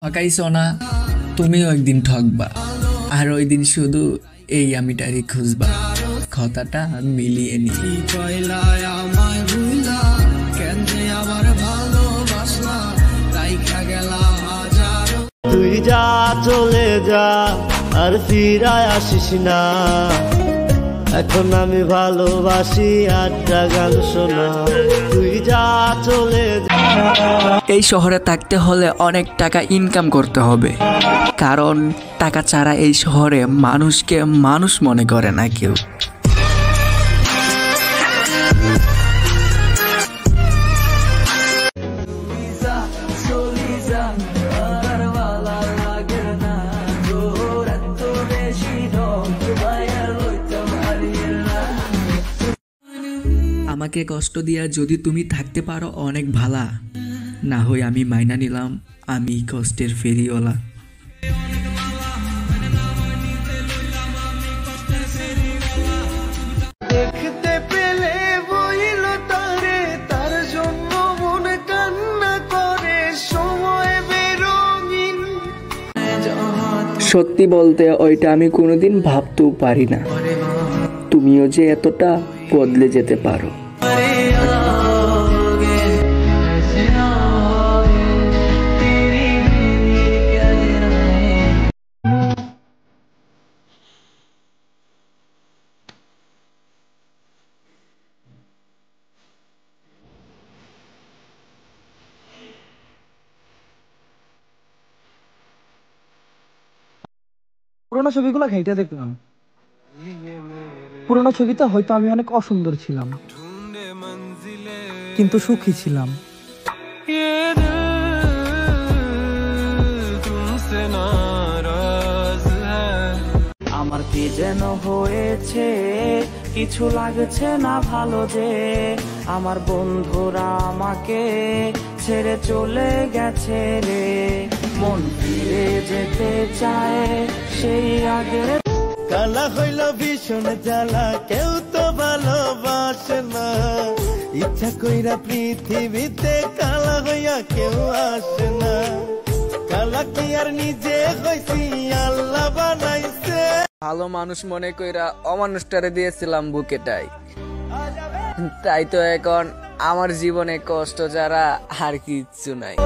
ঠকাইছো না, তুমিও একদিন ঠকবা, আর ওই দিন শুধু এই আমিটারই খুঁজবা। কথাটা মিলিয়ে নি। তুই যা চলে যা আর ফিরায় আসিস না, এখন আমি ভালোবাসি আড্ডা গান শোনা। তুই যা চলে যা। এই শহরে থাকতে হলে অনেক টাকা ইনকাম করতে হবে, কারণ টাকা ছাড়া এই শহরে মানুষকে মানুষ মনে করে না কেউ। আমাকে কষ্ট দিয়া যদি তুমি থাকতে পারো অনেক ভালা, না হয় আমি মাইনা নিলাম আমি কষ্টের ফেরিওয়ালা। দেখতে পেলে বইল তারে, তার জন্য মন কান্না করে, সময় বেরঙিন। সত্যি বলতে ওইটা আমি কোনোদিন ভাবতেও পারি না তুমিও যে এতটা বদলে যেতে পারো। পুরোনো ছবিগুলো ঘেঁটে দেখলাম, পুরোনো ছবিতে হয়তো আমি অনেক অসুন্দর ছিলাম, কিন্তু সুখী ছিলাম। আমার কি যেন হয়েছে, কিছু লাগছে না ভালো যে, আমার বন্ধুরা আমাকে ছেড়ে চলে গেছে রে। মন ফিরে যেতে চায় সেই আগের। কালা হইল ভীষণ জ্বালা, কেউ তো ভালোবাসে না, ইচ্ছা কইরা পৃথিবীতে কালা হইয়া কেউ আসে না। কালা কি আর নিজে হইছি, আল্লাহ বানাইছে। ভালো মানুষ মনে কইরা অমানুষটারে দিয়েছিলাম বুকেটাই, তাই তো এখন আমার জীবনে কষ্ট যারা আর কিচ্ছু নাই।